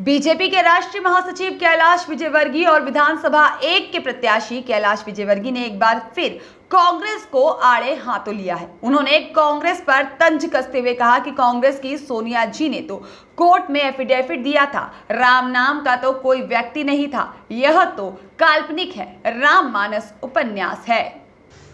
BJP के राष्ट्रीय महासचिव कैलाश विजयवर्गीय और विधानसभा 1 के प्रत्याशी कैलाश विजयवर्गीय ने एक बार फिर कांग्रेस को आड़े हाथों लिया है। उन्होंने कांग्रेस पर तंज कसते हुए कहा कि कांग्रेस की सोनिया जी ने तो कोर्ट में एफिडेविट दिया था, राम नाम का तो कोई व्यक्ति नहीं था, यह तो काल्पनिक है, राममानस उपन्यास है।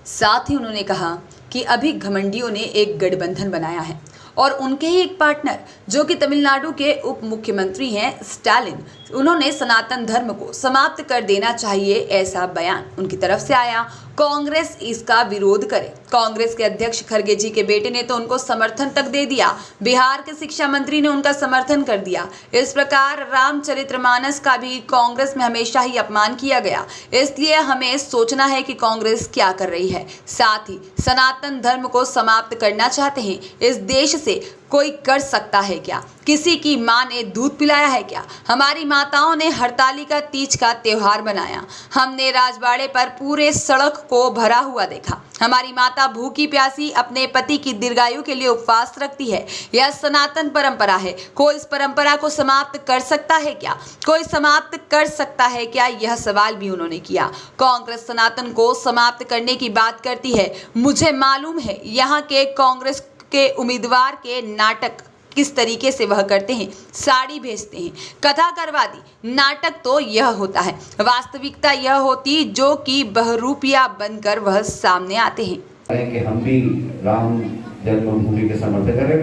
साथ ही उन्होंने कहा कि अभी घमंडियों ने एक गठबंधन बनाया है और उनके ही एक पार्टनर जो कि तमिलनाडु के उप मुख्यमंत्री हैं स्टालिन, उन्होंने सनातन धर्म को समाप्त कर देना चाहिए, ऐसा बयान उनकी तरफ से आया। कांग्रेस इसका विरोध करे। कांग्रेस के अध्यक्ष खड़गे जी के बेटे ने तो उनको समर्थन तक दे दिया, बिहार के शिक्षा मंत्री ने उनका समर्थन कर दिया। इस प्रकार रामचरितमानस का भी कांग्रेस में हमेशा ही अपमान किया गया, इसलिए हमें सोचना है कि कांग्रेस क्या कर रही है। साथ ही सनातन धर्म को समाप्त करना चाहते हैं, इस देश से कोई कर सकता है क्या? किसी की माँ ने दूध पिलाया है क्या? हमारी माताओं ने हरतालिका तीज का त्योहार बनाया, हमने राजवाड़े पर पूरे सड़क को भरा हुआ देखा। हमारी माता भूखी प्यासी अपने पति की दीर्घायु के लिए उपवास रखती है। यह सनातन परंपरा है। कोई इस परंपरा को समाप्त कर सकता है क्या? कोई समाप्त कर सकता है क्या? यह सवाल भी उन्होंने किया। कांग्रेस सनातन को समाप्त करने की बात करती है। मुझे मालूम है यहाँ के कांग्रेस के उम्मीदवार के नाटक किस तरीके से वह करते हैं, साड़ी भेजते हैं, कथा करवा दी। नाटक तो यह होता है, वास्तविकता यह होती जो कि बहरूपिया बनकर वह सामने आते हैं कि हम भी राम जन्मभूमि के समर्थक हैं।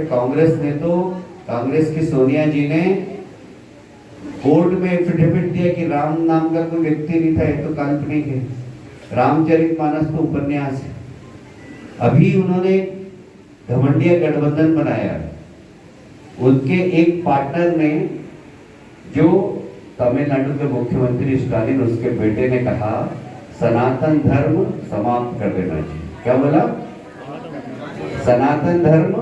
कांग्रेस की सोनिया जी ने कोर्ट में एफिडेविट दिया कि राम नाम का कोई व्यक्ति नहीं था, ये तो काल्पनिक है, रामचरितमानस तो उपन्यास है। अभी उन्होंने घमंडिया गठबंधन बनाया, उनके एक पार्टनर ने जो तमिलनाडु के मुख्यमंत्री स्टालिन, उसके बेटे ने कहा सनातन धर्म समाप्त कर देना चाहिए। क्या बोला? सनातन धर्म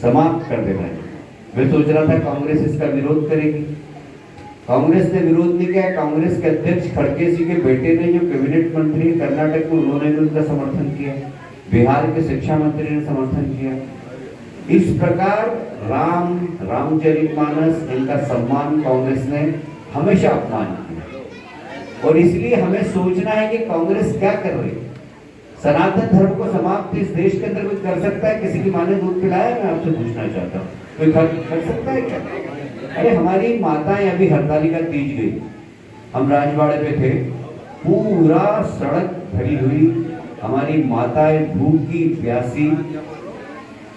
समाप्त कर देना चाहिए। मैं सोच रहा था कांग्रेस इसका विरोध करेगी, कांग्रेस ने विरोध नहीं किया। कांग्रेस के अध्यक्ष खड़गे जी के बेटे ने, जो कैबिनेट मंत्री कर्नाटक में, उन्होंने भी उनका समर्थन किया, बिहार के शिक्षा मंत्री ने समर्थन किया। इस प्रकार रामचरितमानस, इनका सम्मान कांग्रेस ने हमेशा अपमान किया और इसलिए हमें सोचना है कि कांग्रेस क्या कर रही है। सनातन धर्म को समाप्त इस देश के अंदर कोई कर सकता है? किसी की माँ ने दूध पिलाया? मैं आपसे पूछना चाहता हूँ, कोई कर सकता है क्या? अरे हमारी माताएं अभी हरतालिका तीज गई, हम राजवाड़े पे थे, पूरा सड़क भरी हुई, हमारी माताएं भूखी प्यासी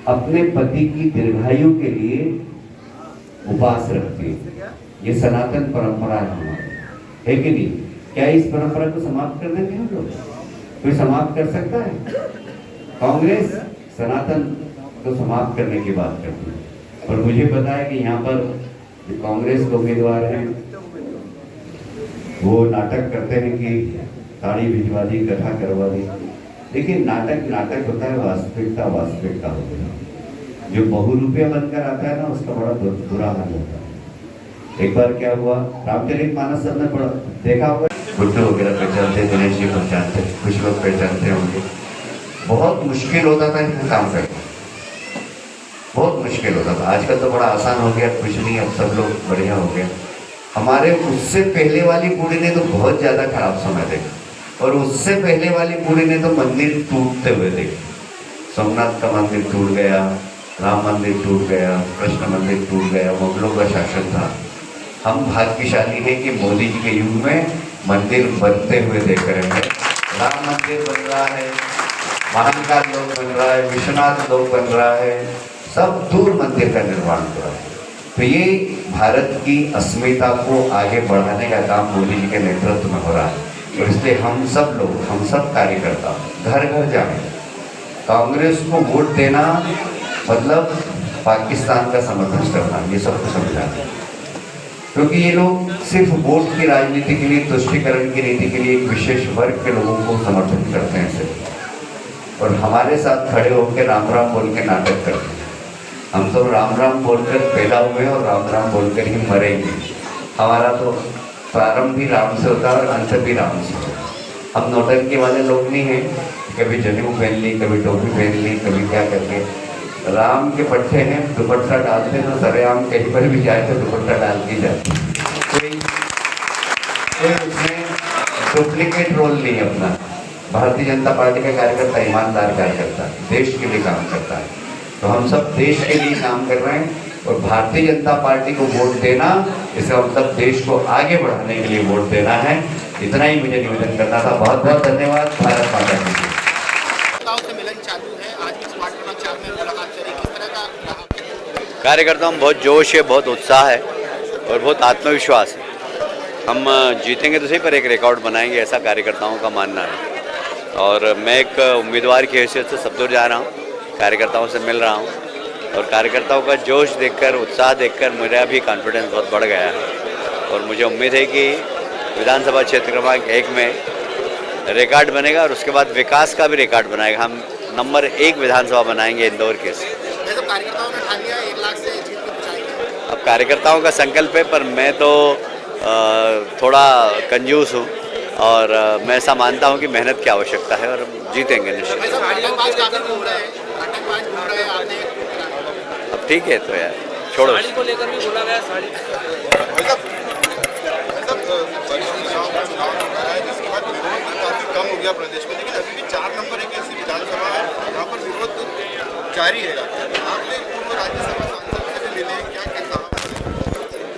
अपने पति की दीर्घायु के लिए उपवास रखती है। ये सनातन परंपरा है हमारी, है कि नहीं? क्या इस परंपरा को समाप्त कर देंगे हम लोग? कोई समाप्त कर सकता है? कांग्रेस सनातन को समाप्त करने की बात करती है और मुझे पता है कि यहाँ पर जो कांग्रेस के उम्मीदवार हैं वो नाटक करते हैं कि साड़ी भिजवा दी, कथा करवा दी। लेकिन नाटक होता है, वास्तविकता होती है। जो बहुरूपिया बनकर आता है ना, उसका बड़ा बुरा हाल होता है। एक बार क्या हुआ, रामचरितमानस सबने पढ़ा देखा होगा, गुड्डू वगैरह पहचानते, दिनेश जी पहचानते, कुछ लोग पहचानते होंगे। बहुत मुश्किल होता था इनका काम करना, बहुत मुश्किल होता था। आजकल तो बड़ा आसान हो गया, कुछ नहीं, अब सब लोग बढ़िया हो गया। हमारे उससे पहले वाली पीढ़ी ने तो बहुत ज्यादा खराब समय देखा और उससे पहले वाली पीढ़ी ने तो मंदिर टूटते हुए देखे। सोमनाथ का मंदिर टूट गया, राम मंदिर टूट गया, कृष्ण मंदिर टूट गया, मुगलों का शासन था। हम भाग्यशाली हैं कि मोदी जी के युग में मंदिर बनते हुए देख रहे हैं। राम मंदिर बन रहा है, महाकाल लोक बन रहा है, विश्वनाथ लोक बन रहा है, सब दूर मंदिर का निर्माण हो रहा है। तो ये भारत की अस्मिता को आगे बढ़ाने का काम मोदी जी के नेतृत्व में हो रहा है और इसलिए हम सब लोग, हम सब कार्यकर्ता घर घर जाए। कांग्रेस को वोट देना मतलब पाकिस्तान का समर्थन करना, ये सबको समझाना, क्योंकि ये लोग सिर्फ वोट की राजनीति के लिए, तुष्टीकरण की नीति के लिए एक विशेष वर्ग के लोगों को समर्थन करते हैं सिर्फ, और हमारे साथ खड़े होकर राम राम बोल के नाटक करते हैं। हम तो राम राम बोलकर पैदा हुए और राम राम बोलकर ही मरेंगे। हमारा तो प्रारंभ भी राम से होता है और अंत भी राम से होता है। हम नौटंकी वाले लोग नहीं हैं, कभी जनेऊ पहन ली, कभी टोपी पहन ली, कभी क्या करके। राम के पट्टे हैं, दुपट्टा डालते हैं तो सरेआम कहीं पर भी जाए तो दुपट्टा डाल के जाते। कोई उसमें डुप्लीकेट रोल नहीं है अपना। भारतीय जनता पार्टी का कार्यकर्ता ईमानदार कार्यकर्ता है, देश के लिए काम करता है। तो हम सब देश के लिए काम कर रहे हैं और भारतीय जनता पार्टी को वोट देना इसका मतलब देश को आगे बढ़ाने के लिए वोट देना है। इतना ही मुझे निवेदन करना था। बहुत बहुत धन्यवाद। भारत माता की जय। से मिलन चालू है, आज भी स्मार्ट क्रॉस 4 में मुलाकात करी, किस तरह का रहा? कार्यकर्ताओं में बहुत जोश है, बहुत उत्साह है और बहुत आत्मविश्वास है। हम जीतेंगे तो सही पर एक रिकॉर्ड बनाएंगे, ऐसा कार्यकर्ताओं का मानना है। और मैं एक उम्मीदवार की हैसियत से सब दूर जा रहा हूँ, कार्यकर्ताओं से मिल रहा हूँ और कार्यकर्ताओं का जोश देखकर, उत्साह देखकर मेरा भी कॉन्फिडेंस बहुत बढ़ गया है। और मुझे उम्मीद है कि विधानसभा क्षेत्र क्रमांक 1 में रिकॉर्ड बनेगा और उसके बाद विकास का भी रिकॉर्ड बनाएगा। हम नंबर 1 विधानसभा बनाएंगे इंदौर के। तो कार्यकर्ताओं ने ठान लिया 1 लाख से जीत के पहुंचाएंगे। अब कार्यकर्ताओं का संकल्प है, पर मैं तो थोड़ा कंजूस हूँ और मैं ऐसा मानता हूँ कि मेहनत की आवश्यकता है और जीतेंगे निश्चित। अब ठीक है तो यार छोड़ो। साड़ी को लेकर भी बोला गया, साड़ी कम हो गया प्रदेश में, लेकिन अभी भी 4 नंबर एक ऐसी विधानसभा है जहाँ पर विरोध जारी है। आपने पूर्व राज्यसभा सांसद से मिले, क्या कहना?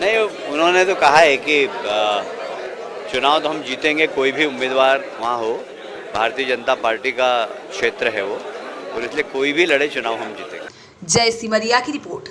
नहीं, उन्होंने तो कहा है कि चुनाव तो हम जीतेंगे, कोई भी उम्मीदवार वहाँ हो। भारतीय जनता पार्टी का क्षेत्र है वो और इसलिए कोई भी लड़े चुनाव हम जीतेंगे। जय सिमरिया की रिपोर्ट।